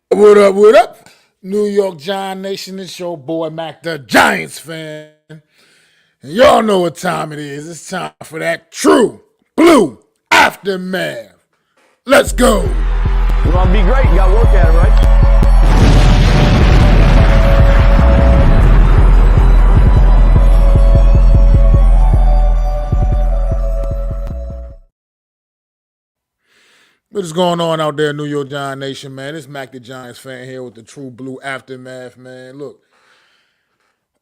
What up, what up? New York Giant Nation, it's your boy Mac the Giants fan. And y'all know what time it is. It's time for that true blue aftermath. Let's go. You want to be great, you got to work at it, right? What is going on out there, New York Giant Nation, man? It's Mac the Giants fan here with the true blue aftermath, man. Look,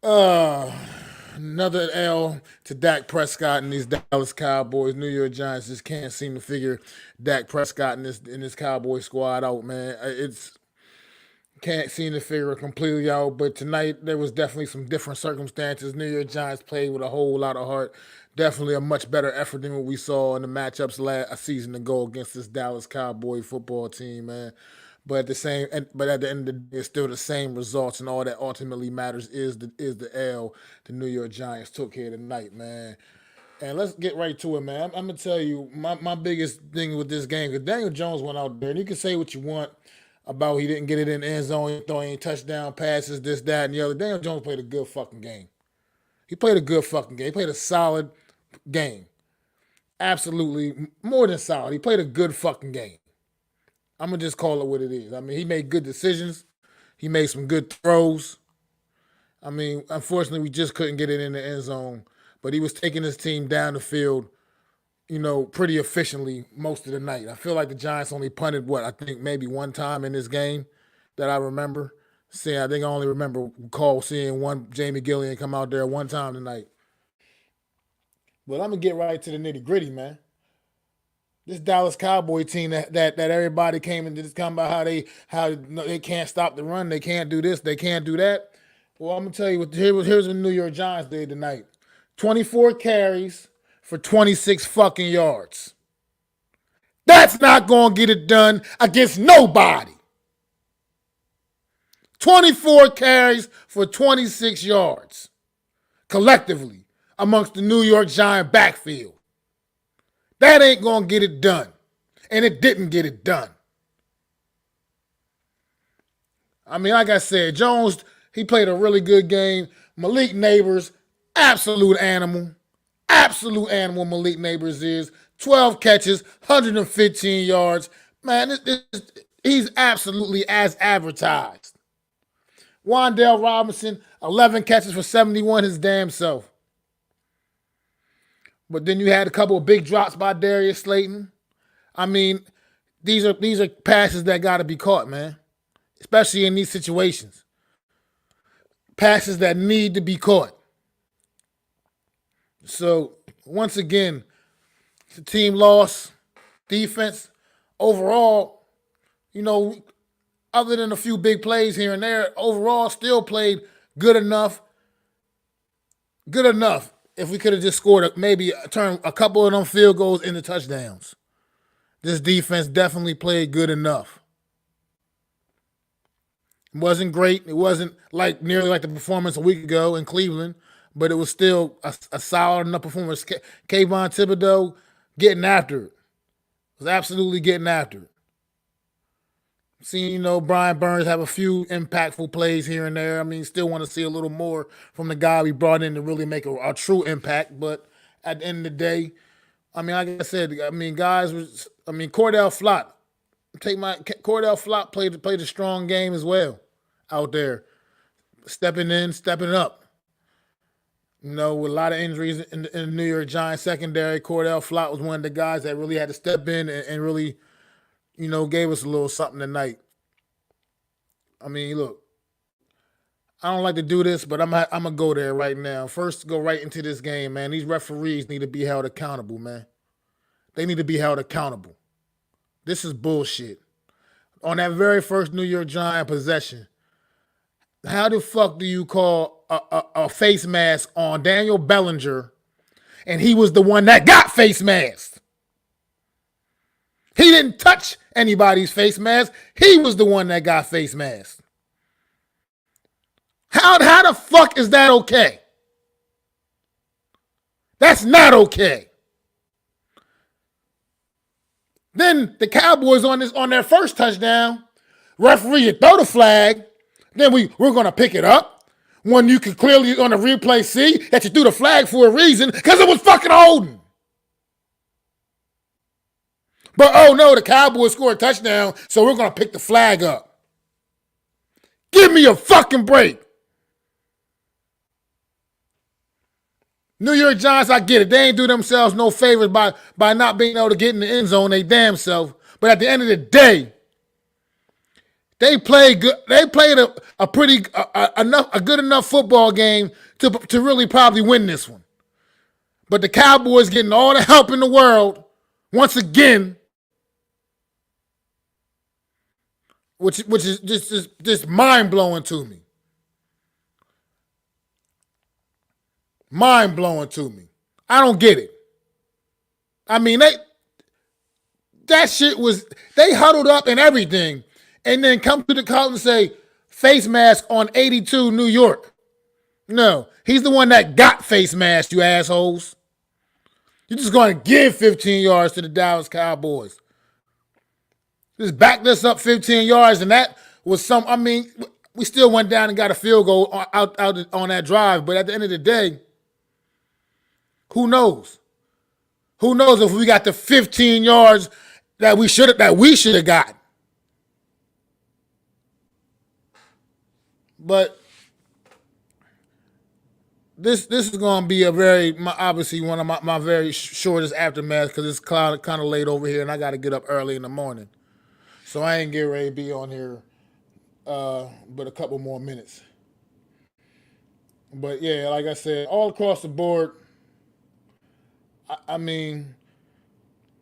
another L to Dak Prescott and these Dallas Cowboys. New York Giants just can't seem to figure Dak Prescott and this Cowboy squad out, man. It's can't seem to figure it completely out. But tonight there was definitely some different circumstances. New York Giants played with a whole lot of heart. Definitely a much better effort than what we saw in the matchups a season ago against this Dallas Cowboy football team, man. But at the end of the day, it's still the same results, and all that ultimately matters is the L the New York Giants took here tonight, man. And let's get right to it, man. I'm gonna tell you my biggest thing with this game, because Daniel Jones went out there, and you can say what you want about he didn't get it in the end zone, throwing touchdown passes, this, that, and the other. Daniel Jones played a good fucking game. He played a good fucking game. He played a solid game. Absolutely more than solid. He played a good fucking game. I'm going to just call it what it is. I mean, he made good decisions. He made some good throws. I mean, unfortunately, we just couldn't get it in the end zone. But he was taking his team down the field, pretty efficiently most of the night. I feel like the Giants only punted, I think maybe one time in this game that I remember seeing. I think I only remember seeing one Jamie Gillian come out there one time tonight. But I'm going to get right to the nitty gritty, man. This Dallas Cowboy team that everybody came into this comment about how they can't stop the run, they can't do this, they can't do that. Well, I'm gonna tell you here's what the New York Giants did tonight. 24 carries for 26 fucking yards. That's not gonna get it done against nobody. 24 carries for 26 yards collectively amongst the New York Giant backfield. That ain't going to get it done. And it didn't get it done. I mean, like I said, Jones, he played a really good game. Malik Neighbors, absolute animal. Absolute animal Malik Neighbors is. 12 catches, 115 yards. Man, he's absolutely as advertised. Wan'Dale Robinson, 11 catches for 71, his damn self. But then you had a couple of big drops by Darius Slayton. I mean, these are passes that got to be caught, man. Especially in these situations. Passes that need to be caught. So, once again, the team lost. Defense, overall, other than a few big plays here and there, overall still played good enough. Good enough. If we could have just scored turn a couple of them field goals into touchdowns. This defense definitely played good enough. It wasn't great. It wasn't nearly like the performance a week ago in Cleveland, but it was still a solid enough performance. Kayvon Thibodeau getting after it. Was absolutely getting after it. Seeing, Brian Burns have a few impactful plays here and there. I mean, still want to see a little more from the guy we brought in to really make a true impact. But at the end of the day, I mean, like I said, Cordell Flott. Cordell Flott played a strong game as well out there. Stepping in, stepping up. With a lot of injuries in the New York Giants secondary, Cordell Flott was one of the guys that really had to step in and really gave us a little something tonight. I mean, look, I don't like to do this, but I'm going to go there right now. First, go right into this game, man. These referees need to be held accountable, man. They need to be held accountable. This is bullshit. On that very first New York Giant possession, how the fuck do you call a face mask on Daniel Bellinger, and he was the one that got face masked? He didn't touch anybody's face mask. He was the one that got face masked. How the fuck is that okay? That's not okay. Then the Cowboys on their first touchdown Referee, you throw the flag, then we're going to pick it up when you can clearly on the replay see that you threw the flag for a reason because it was fucking holding. But oh no, the Cowboys scored a touchdown, so we're going to pick the flag up. Give me a fucking break. New York Giants, I get it. They ain't do themselves no favors by not being able to get in the end zone they damn self. But at the end of the day, they played good. They played a good enough football game to really probably win this one. But the Cowboys getting all the help in the world once again, which is just mind blowing to me. Mind blowing to me. I don't get it. I mean, that shit was, they huddled up and everything, and then come to the call and say, face mask on 82 New York. No, he's the one that got face mask, you assholes. You're just going to give 15 yards to the Dallas Cowboys. Just back this up 15 yards, and that was we still went down and got a field goal out on that drive, but at the end of the day, who knows? Who knows if we got the 15 yards that we should have got. But this is going to be obviously one of my very shortest aftermath because it's kind of late over here and I got to get up early in the morning. So I ain't getting ready to be on here but a couple more minutes. But yeah, like I said, all across the board, I mean,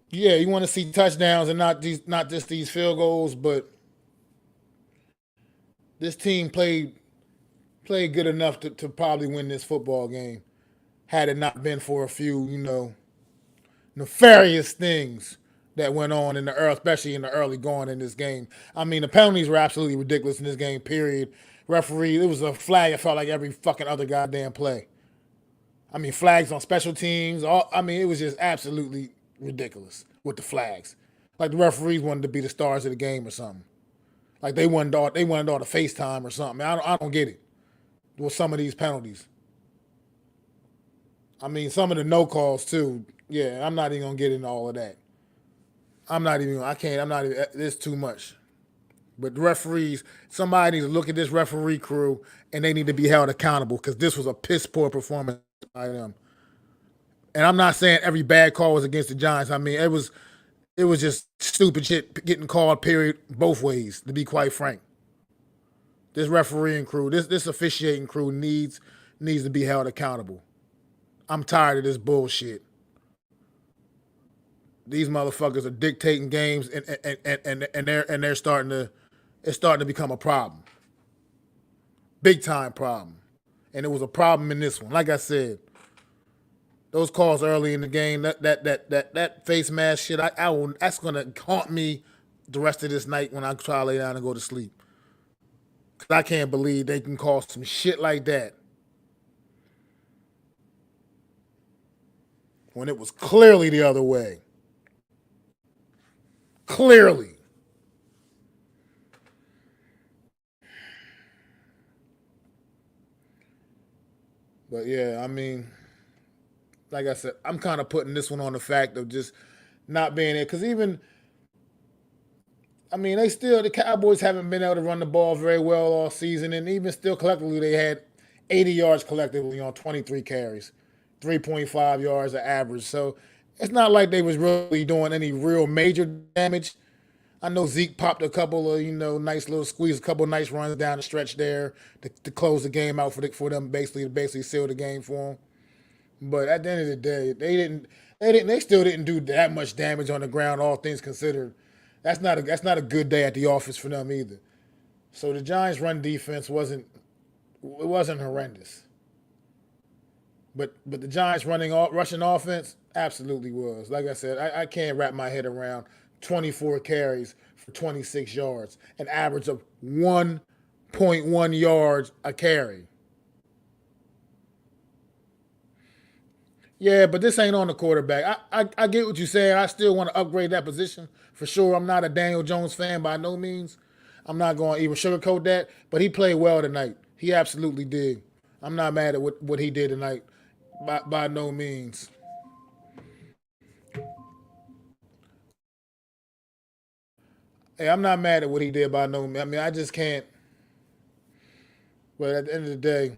yeah, you want to see touchdowns and not just these field goals, but this team played good enough to probably win this football game had it not been for a few, nefarious things that went on especially in the early going in this game. I mean, the penalties were absolutely ridiculous in this game, period. Referee, it was a flag. It felt like every fucking other goddamn play. I mean, flags on special teams. It was just absolutely ridiculous with the flags. Like the referees wanted to be the stars of the game or something. Like they wanted all the FaceTime or something. I don't get it with some of these penalties. I mean, some of the no calls too. Yeah, I'm not even gonna get into all of that. It's too much. But the referees, somebody needs to look at this referee crew and they need to be held accountable because this was a piss poor performance by them. And I'm not saying every bad call was against the Giants. I mean, it was just stupid shit getting called, period, both ways, to be quite frank. This refereeing crew, this officiating crew needs to be held accountable. I'm tired of this bullshit. These motherfuckers are dictating games and they're starting to become a problem. Big time problem. And it was a problem in this one. Like I said, those calls early in the game, that face mask shit, that's gonna haunt me the rest of this night when I try to lay down and go to sleep. Cause I can't believe they can call some shit like that when it was clearly the other way. Clearly. But yeah, I mean, like I said, I'm kind of putting this one on the fact of just not being there. Because the Cowboys haven't been able to run the ball very well all season. And even still collectively, they had 80 yards collectively on 23 carries, 3.5 yards of average. So it's not like they was really doing any real major damage. I know Zeke popped a couple of, nice little squeeze, a couple of nice runs down the stretch there to close the game out for them, basically seal the game for them. But at the end of the day, they still didn't do that much damage on the ground, all things considered. That's not a good day at the office for them either. So the Giants' run defense wasn't horrendous. But the Giants' rushing offense absolutely was. Like I said, I can't wrap my head around 24 carries for 26 yards, an average of 1.1 yards a carry. Yeah, but this ain't on the quarterback. I get what you're saying. I still want to upgrade that position for sure. I'm not a Daniel Jones fan by no means. I'm not going to even sugarcoat that, but he played well tonight. He absolutely did. I'm not mad at what he did tonight, by no means. Hey, I'm not mad at what he did by no means. I mean, I just can't. But at the end of the day,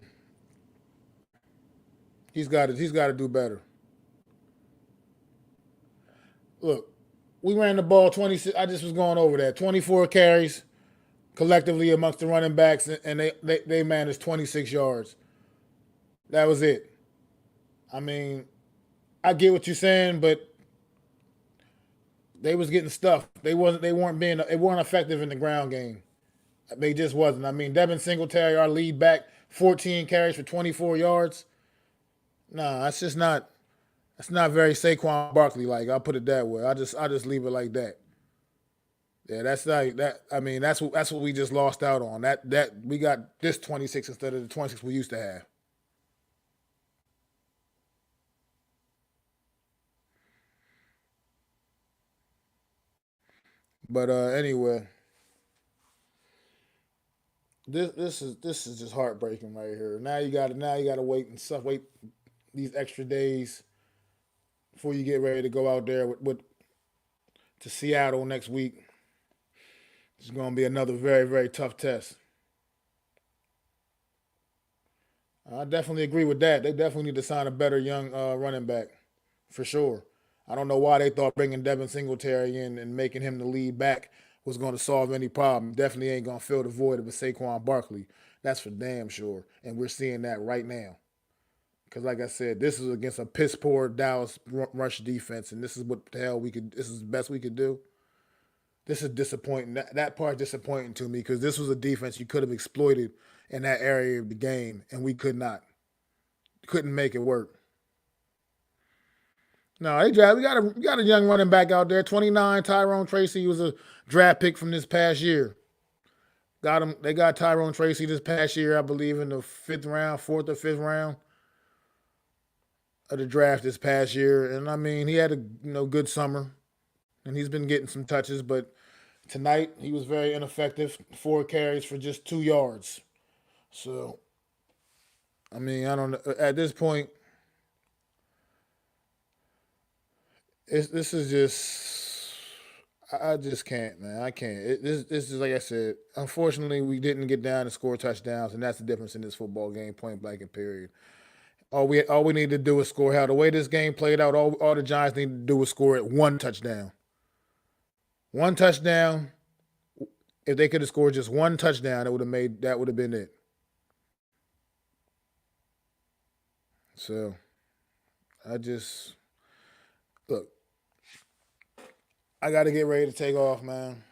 he's got to do better. Look, we ran the ball 26. I just was going over that. 24 carries collectively amongst the running backs, and they managed 26 yards. That was it. I mean, I get what you're saying, but they was getting stuffed. They weren't effective in the ground game. They just wasn't. I mean, Devin Singletary, our lead back, 14 carries for 24 yards. Nah, that's just not. That's not very Saquon Barkley like. I'll put it that way. I just leave it like that. Yeah, that's like that. I mean, that's what we just lost out on. That we got this 26 instead of the 26 we used to have. But anyway, this is just heartbreaking right here. Now you got to wait these extra days before you get ready to go out there with to Seattle next week. It's going to be another very very tough test. I definitely agree with that. They definitely need to sign a better young running back for sure. I don't know why they thought bringing Devin Singletary in and making him the lead back was going to solve any problem. Definitely ain't going to fill the void of a Saquon Barkley. That's for damn sure. And we're seeing that right now. Because, like I said, this is against a piss poor Dallas rush defense, and this is what the hell we could. This is the best we could do. This is disappointing. That part disappointing to me because this was a defense you could have exploited in that area of the game, and we could not. Couldn't make it work. No, we got a young running back out there, 29, Tyrone Tracy. He was a draft pick from this past year. Got him. They got Tyrone Tracy this past year, I believe, in the fifth round, fourth or fifth round of the draft this past year. And I mean, he had a good summer, and he's been getting some touches. But tonight he was very ineffective. 4 carries for just 2 yards. So I mean, I don't know. At this point, this is just. I just can't, man. I can't. This is like I said. Unfortunately, we didn't get down and score touchdowns, and that's the difference in this football game, point blank and period. All we need to do is score. How the way this game played out, all the Giants need to do is score it one touchdown. One touchdown. If they could have scored just one touchdown, that would have been it. So I just look. I got to get ready to take off, man.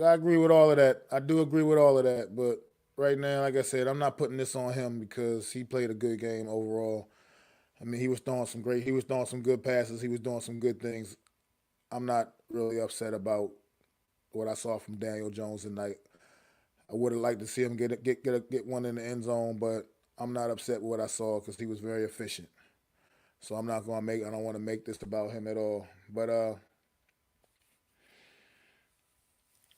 I agree with all of that. I do agree with all of that, but right now, like I said, I'm not putting this on him because he played a good game overall. I mean, he was throwing some good passes. He was doing some good things. I'm not really upset about what I saw from Daniel Jones tonight. I would have liked to see him get one in the end zone, but I'm not upset with what I saw because he was very efficient. So I'm not gonna make. I don't want to make this about him at all. But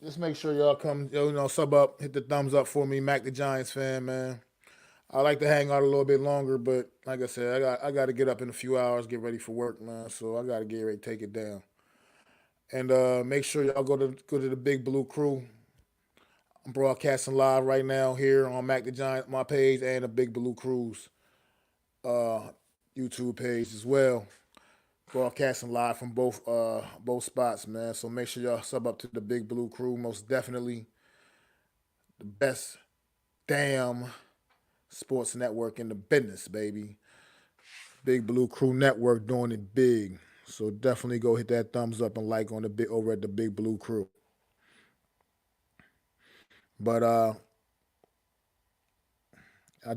just make sure y'all come. Sub up, hit the thumbs up for me, Mac the Giants fan, man. I like to hang out a little bit longer, but like I said, I got to get up in a few hours, get ready for work, man. So I got to get ready to take it down. And make sure y'all go to the Big Blue Crew. I'm broadcasting live right now here on Mac the Giant, my page, and the Big Blue Crew's uh, YouTube page as well. Broadcasting live from both spots, man. So make sure y'all sub up to the Big Blue Crew. Most definitely the best damn sports network in the business, baby. Big Blue Crew Network doing it big. So definitely go hit that thumbs up and like on the bit over at the Big Blue Crew. But I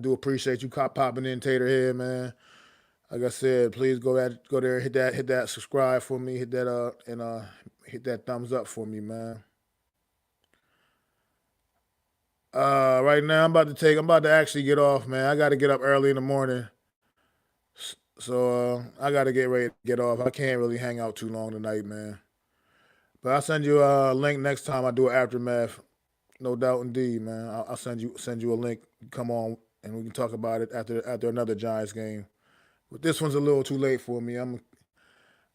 do appreciate you cop popping in, Taterhead, man. Like I said, please go there, hit that subscribe for me, hit that and hit that thumbs up for me, man. Right now I'm about to actually get off, man. I got to get up early in the morning, so I got to get ready to get off. I can't really hang out too long tonight, man. But I'll send you a link next time I do an aftermath. No doubt, indeed, man. I'll send you a link. Come on, and we can talk about it after another Giants game. But this one's a little too late for me. I'm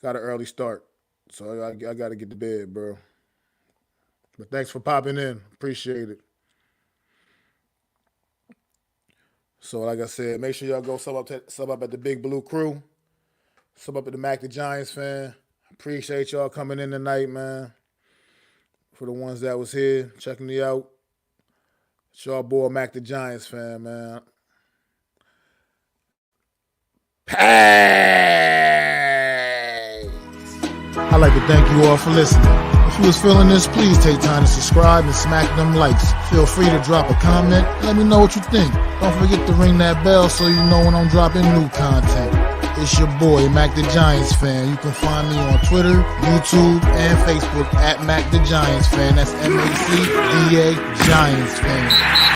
got an early start, so I got to get to bed, bro. But thanks for popping in. Appreciate it. So, like I said, make sure y'all go sub up at the Big Blue Crew. Sub up at the MacDaGiantsFan. Appreciate y'all coming in tonight, man. For the ones that was here, checking me out. It's y'all boy MacDaGiantsFan, man. Hey! I'd like to thank you all for listening. If you was feeling this, please take time to subscribe and smack them likes. Feel free to drop a comment. Let me know what you think. Don't forget to ring that bell so you know when I'm dropping new content. It's your boy, MacDaGiantsFan. You can find me on Twitter, YouTube, and Facebook at MacDaGiantsFan. That's MacDa Giants Fan.